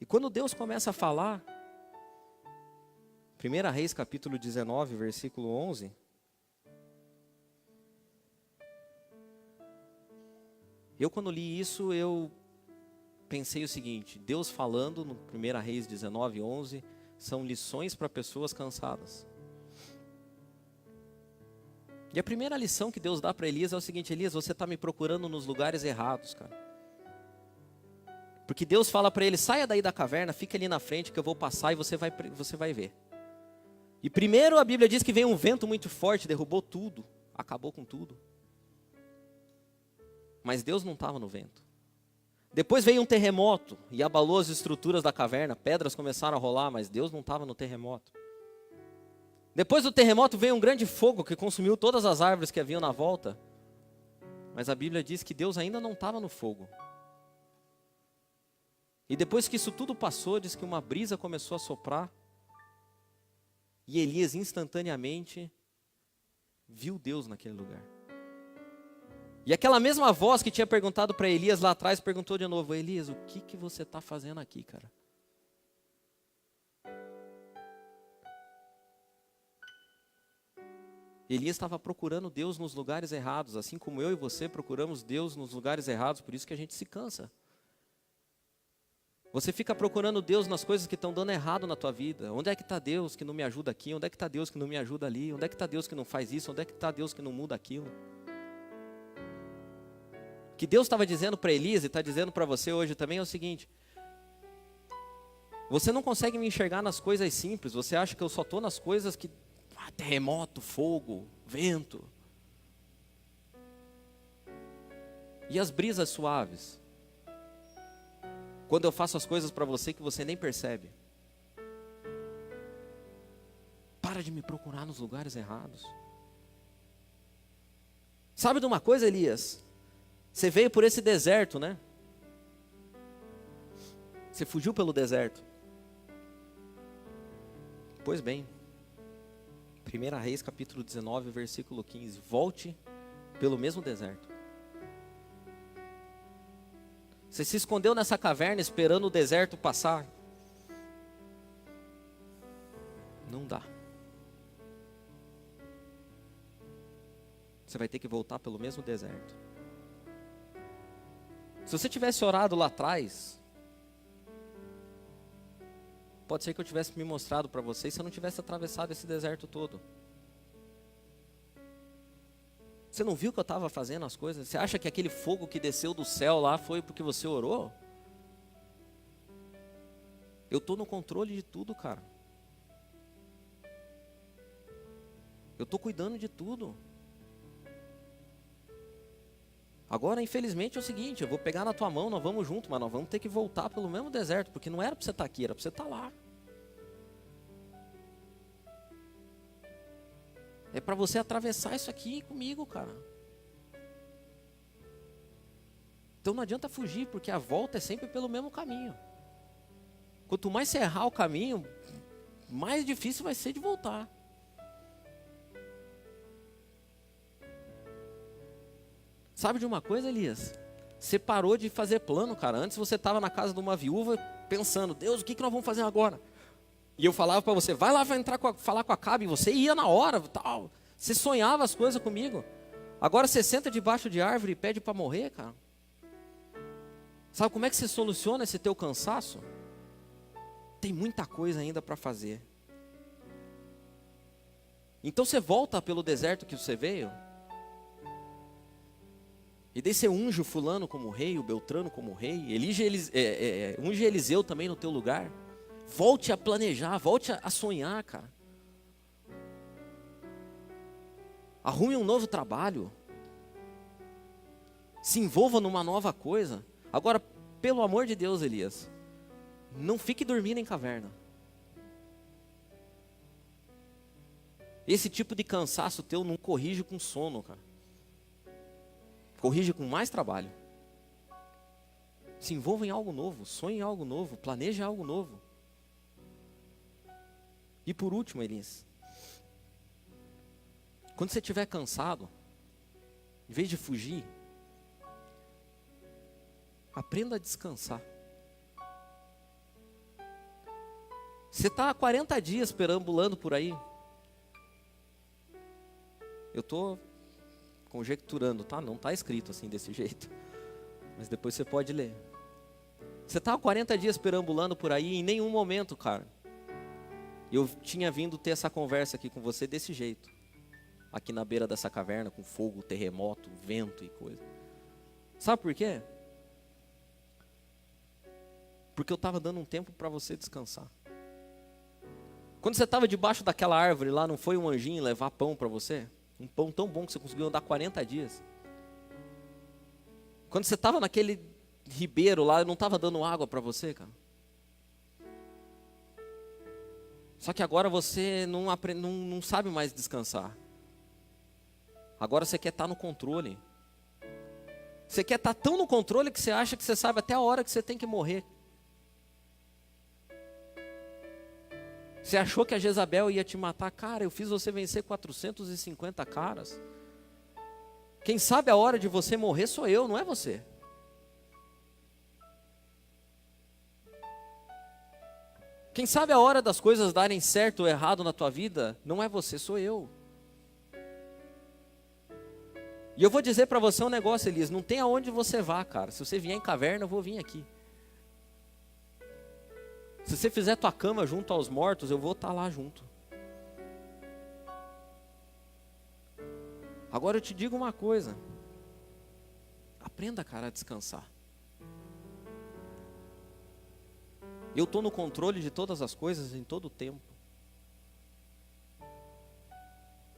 E quando Deus começa a falar, 1 Reis capítulo 19, versículo 11, eu quando li isso, eu pensei o seguinte, Deus falando no 1 Reis 19, 11, são lições para pessoas cansadas. E a primeira lição que Deus dá para Elias é o seguinte, Elias, você está me procurando nos lugares errados, cara. Porque Deus fala para ele, saia daí da caverna, fica ali na frente que eu vou passar e você vai ver. E primeiro a Bíblia diz que veio um vento muito forte, derrubou tudo, acabou com tudo. Mas Deus não estava no vento. Depois veio um terremoto e abalou as estruturas da caverna, pedras começaram a rolar, mas Deus não estava no terremoto. Depois do terremoto veio um grande fogo que consumiu todas as árvores que haviam na volta. Mas a Bíblia diz que Deus ainda não estava no fogo. E depois que isso tudo passou, diz que uma brisa começou a soprar. E Elias instantaneamente viu Deus naquele lugar. E aquela mesma voz que tinha perguntado para Elias lá atrás, perguntou de novo: Elias, o que você está fazendo aqui, cara? Elias estava procurando Deus nos lugares errados, assim como eu e você procuramos Deus nos lugares errados, por isso que a gente se cansa. Você fica procurando Deus nas coisas que estão dando errado na tua vida. Onde é que está Deus que não me ajuda aqui? Onde é que está Deus que não me ajuda ali? Onde é que está Deus que não faz isso? Onde é que está Deus que não muda aquilo? O que Deus estava dizendo para Elias e está dizendo para você hoje também é o seguinte: você não consegue me enxergar nas coisas simples, você acha que eu só estou nas coisas que... terremoto, fogo, vento. E as brisas suaves? Quando eu faço as coisas para você que você nem percebe. Para de me procurar nos lugares errados. Sabe de uma coisa, Elias? Você veio por esse deserto, né? Você fugiu pelo deserto. Pois bem, 1 Reis capítulo 19, versículo 15. Volte pelo mesmo deserto. Você se escondeu nessa caverna esperando o deserto passar. Não dá. Você vai ter que voltar pelo mesmo deserto. Se você tivesse orado lá atrás, pode ser que eu tivesse me mostrado para você, se eu não tivesse atravessado esse deserto todo. Você não viu que eu estava fazendo as coisas? Você acha que aquele fogo que desceu do céu lá foi porque você orou? Eu estou no controle de tudo, cara. Eu estou cuidando de tudo. Agora, infelizmente, é o seguinte: eu vou pegar na tua mão, nós vamos junto, mas nós vamos ter que voltar pelo mesmo deserto, porque não era para você estar aqui, era para você estar lá. É para você atravessar isso aqui comigo, cara. Então não adianta fugir, porque a volta é sempre pelo mesmo caminho. Quanto mais você errar o caminho, mais difícil vai ser de voltar. Sabe de uma coisa, Elias? Você parou de fazer plano, cara. Antes você estava na casa de uma viúva pensando: Deus, o que nós vamos fazer agora? E eu falava para você: vai lá, vai entrar falar com a Acabe. E você ia na hora, tal. Você sonhava as coisas comigo. Agora você senta debaixo de árvore e pede para morrer, cara. Sabe como é que você soluciona esse teu cansaço? Tem muita coisa ainda para fazer. Então você volta pelo deserto que você veio. E daí você unge o fulano como rei, o Beltrano como rei. Unge Eliseu também no teu lugar. Volte a planejar, volte a sonhar, cara. Arrume um novo trabalho. Se envolva numa nova coisa. Agora, pelo amor de Deus, Elias, não fique dormindo em caverna. Esse tipo de cansaço teu não corrige com sono, cara. Corrige com mais trabalho. Se envolva em algo novo, sonhe em algo novo, planeje algo novo. E por último, Elias, quando você estiver cansado, em vez de fugir, aprenda a descansar. Você está há 40 dias perambulando por aí. Eu estou conjecturando, tá? Não está escrito assim desse jeito. Mas depois você pode ler. Você está há 40 dias perambulando por aí e em nenhum momento, cara, eu tinha vindo ter essa conversa aqui com você desse jeito. Aqui na beira dessa caverna, com fogo, terremoto, vento e coisa. Sabe por quê? Porque eu estava dando um tempo para você descansar. Quando você estava debaixo daquela árvore lá, não foi um anjinho levar pão para você? Um pão tão bom que você conseguiu andar 40 dias. Quando você estava naquele ribeiro lá, eu não estava dando água para você, cara? Só que agora você não sabe mais descansar. Agora você quer estar no controle. Você quer estar tão no controle que você acha que você sabe até a hora que você tem que morrer. Você achou que a Jezabel ia te matar? Cara, eu fiz você vencer 450 caras. Quem sabe a hora de você morrer sou eu, não é você. Quem sabe a hora das coisas darem certo ou errado na tua vida, não é você, sou eu. E eu vou dizer para você um negócio, Elias, não tem aonde você vá, cara. Se você vier em caverna, eu vou vir aqui. Se você fizer tua cama junto aos mortos, eu vou estar lá junto. Agora eu te digo uma coisa. Aprenda, cara, a descansar. Eu estou no controle de todas as coisas em todo o tempo.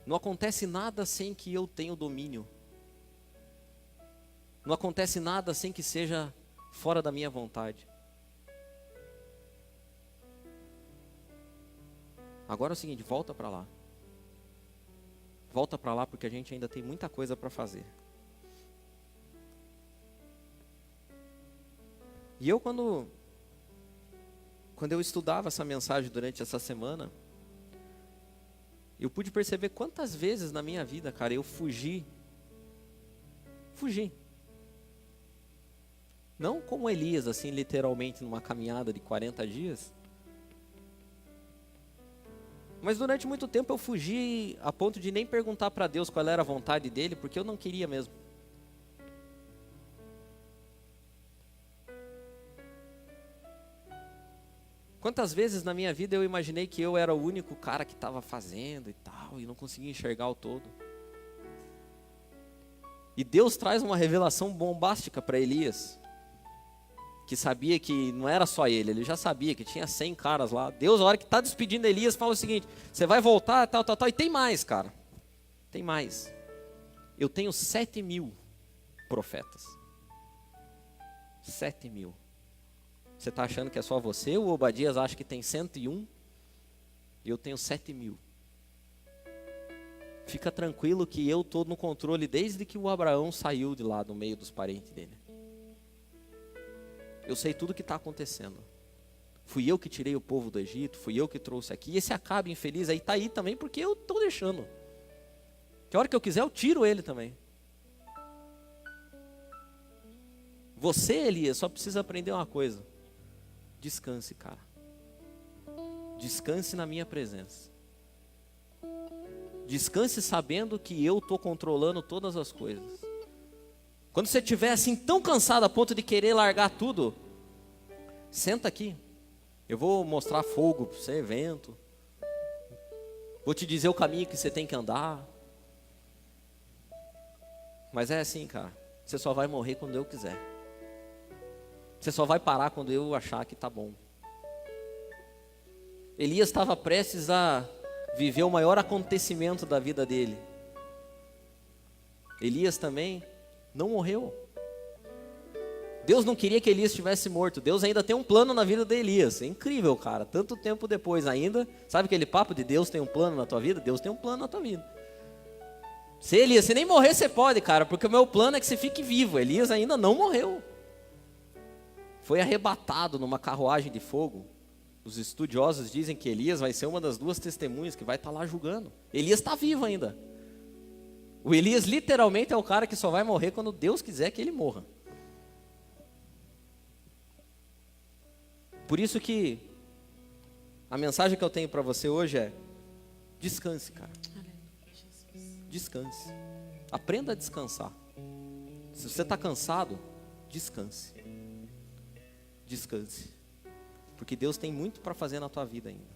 Não acontece nada sem que eu tenha o domínio. Não acontece nada sem que seja fora da minha vontade. Agora é o seguinte, volta para lá. Volta para lá porque a gente ainda tem muita coisa para fazer. E eu quando eu estudava essa mensagem durante essa semana, eu pude perceber quantas vezes na minha vida, cara, eu fugi. Não como Elias, assim, literalmente numa caminhada de 40 dias. Mas durante muito tempo eu fugi a ponto de nem perguntar para Deus qual era a vontade dele, porque eu não queria mesmo. Quantas vezes na minha vida eu imaginei que eu era o único cara que estava fazendo e tal, e não conseguia enxergar o todo. E Deus traz uma revelação bombástica para Elias, que sabia que não era só ele já sabia que tinha 100 caras lá. Deus, na hora que está despedindo Elias, fala o seguinte, você vai voltar, tal, e tem mais, cara. Tem mais. Eu tenho 7.000 profetas. 7.000. Você está achando que é só você? O Obadias acha que tem 101. E eu tenho 7.000. Fica tranquilo que eu estou no controle desde que o Abraão saiu de lá do meio dos parentes dele. Eu sei tudo o que está acontecendo. Fui eu que tirei o povo do Egito, fui eu que trouxe aqui. E esse Acabe infeliz aí está aí também porque eu estou deixando. Que a hora que eu quiser eu tiro ele também. Você, Elias, só precisa aprender uma coisa. Descanse, cara. Descanse na minha presença. Descanse sabendo que eu estou controlando todas as coisas. Quando você estiver assim tão cansado a ponto de querer largar tudo, senta aqui. Eu vou mostrar fogo para você, vento. Vou te dizer o caminho que você tem que andar. Mas é assim, cara. Você só vai morrer quando eu quiser. Você só vai parar quando eu achar que está bom. Elias estava prestes a viver o maior acontecimento da vida dele. Elias também não morreu. Deus não queria que Elias estivesse morto. Deus ainda tem um plano na vida de Elias. É incrível, cara. Tanto tempo depois ainda. Sabe aquele papo de Deus tem um plano na tua vida? Deus tem um plano na tua vida. Se Elias, se nem morrer você pode, cara. Porque o meu plano é que você fique vivo. Elias ainda não morreu. Foi arrebatado numa carruagem de fogo. Os estudiosos dizem que Elias vai ser uma das duas testemunhas que vai estar lá julgando. Elias está vivo ainda. O Elias literalmente é o cara que só vai morrer quando Deus quiser que ele morra. Por isso que a mensagem que eu tenho para você hoje é: descanse, cara. Descanse. Aprenda a descansar. Se você está cansado, descanse. Descanse. Porque Deus tem muito para fazer na tua vida ainda.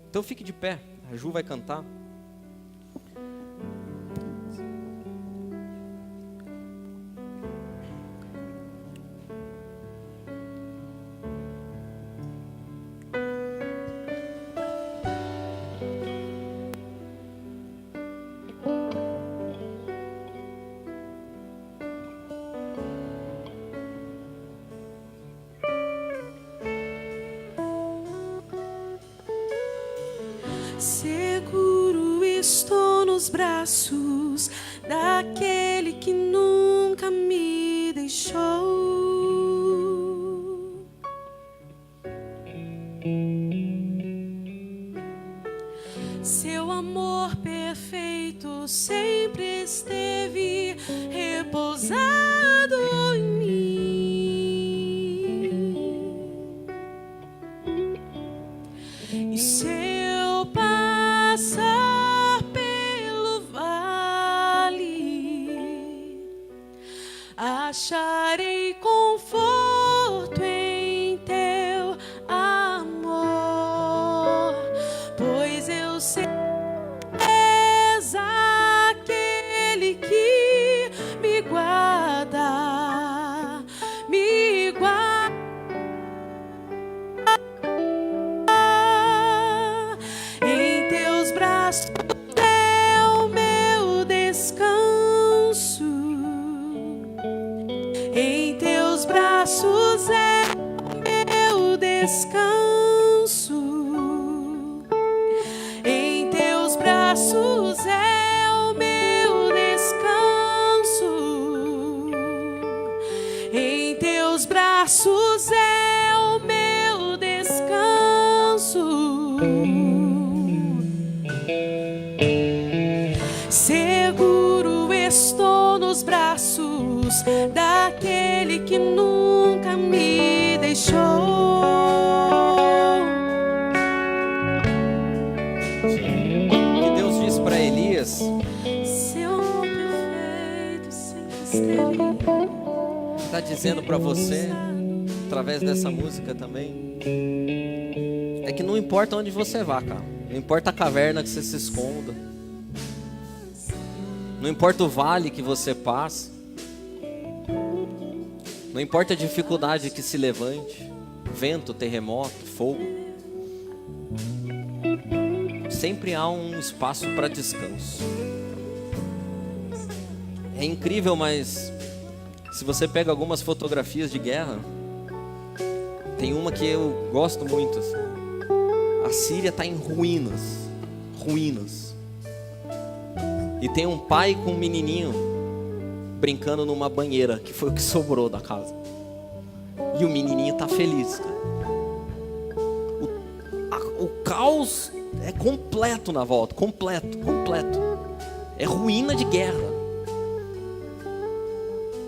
Então fique de pé. A Ju vai cantar. Seguro estou nos braços daquele que nunca deixou. Seu amor perfeito sempre esteve repousado em mim. E se eu passar pelo vale, acharei conforto em teu amor, pois eu sei és aquele que me guarda, me guarda. Em teus braços é o meu descanso. Em teus braços é o meu descanso. Em teus braços é o meu descanso. Em teus braços é o meu descanso. Seguro estou nos braços daquele que nunca me deixou. Que Deus diz para Elias, Seu amor perfeito sempre esteve. está dizendo para você, através dessa música também, é que não importa onde você vá, cara. Não importa a caverna que você se esconda. Não importa o vale que você passa. Não importa a dificuldade que se levante, vento, terremoto, fogo. Sempre há um espaço para descanso. É incrível, mas se você pega algumas fotografias de guerra, tem uma que eu gosto muito, assim. A Síria está em ruínas, ruínas. E tem um pai com um menininho brincando numa banheira, que foi o que sobrou da casa. E o menininho tá feliz, cara. O caos é completo na volta, completo. É ruína de guerra.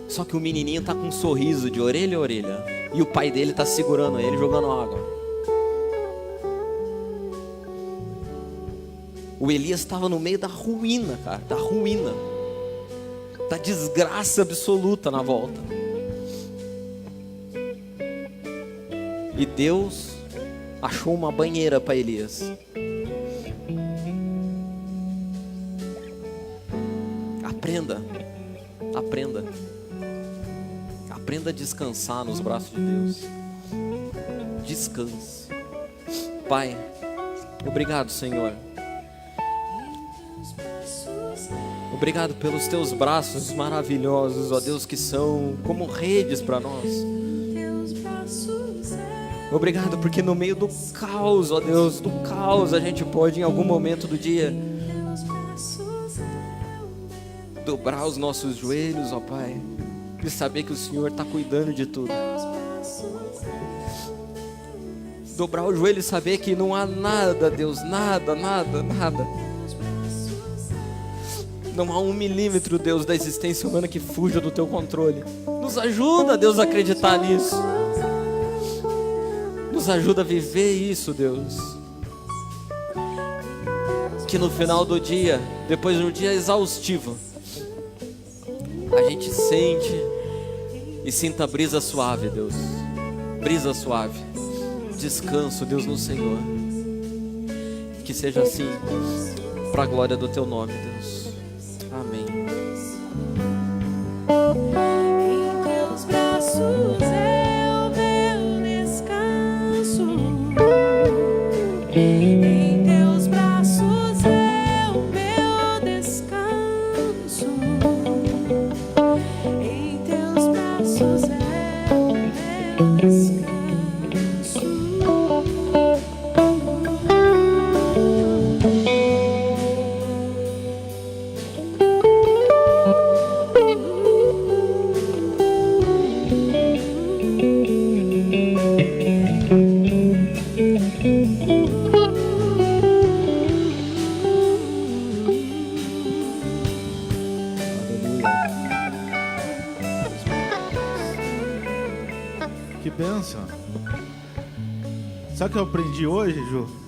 Só que o menininho tá com um sorriso de orelha a orelha. E o pai dele tá segurando ele, jogando água. O Elias estava no meio da ruína, cara, da ruína, da desgraça absoluta na volta. E Deus achou uma banheira para Elias. Aprenda a descansar nos braços de Deus. Descanse. Pai, obrigado, Senhor. Obrigado pelos teus braços maravilhosos, ó Deus, que são como redes para nós. Obrigado porque no meio do caos, ó Deus, do caos, a gente pode em algum momento do dia dobrar os nossos joelhos, ó Pai, e saber que o Senhor está cuidando de tudo. Dobrar o joelho e saber que não há nada, Deus, nada. Não há 1 milímetro, Deus, da existência humana que fuja do teu controle. Nos ajuda, Deus, a acreditar nisso. Nos ajuda a viver isso, Deus. Que no final do dia, depois de um dia exaustivo, a gente sente e sinta brisa suave, Deus. Brisa suave. Descanso, Deus, no Senhor. Que seja assim, para a glória do teu nome, Deus. Amém. Em teus braços é o meu descanso. Em teus braços é o meu descanso. Em teus braços é o meu descanso. bênção. Sabe o que eu aprendi hoje, Ju?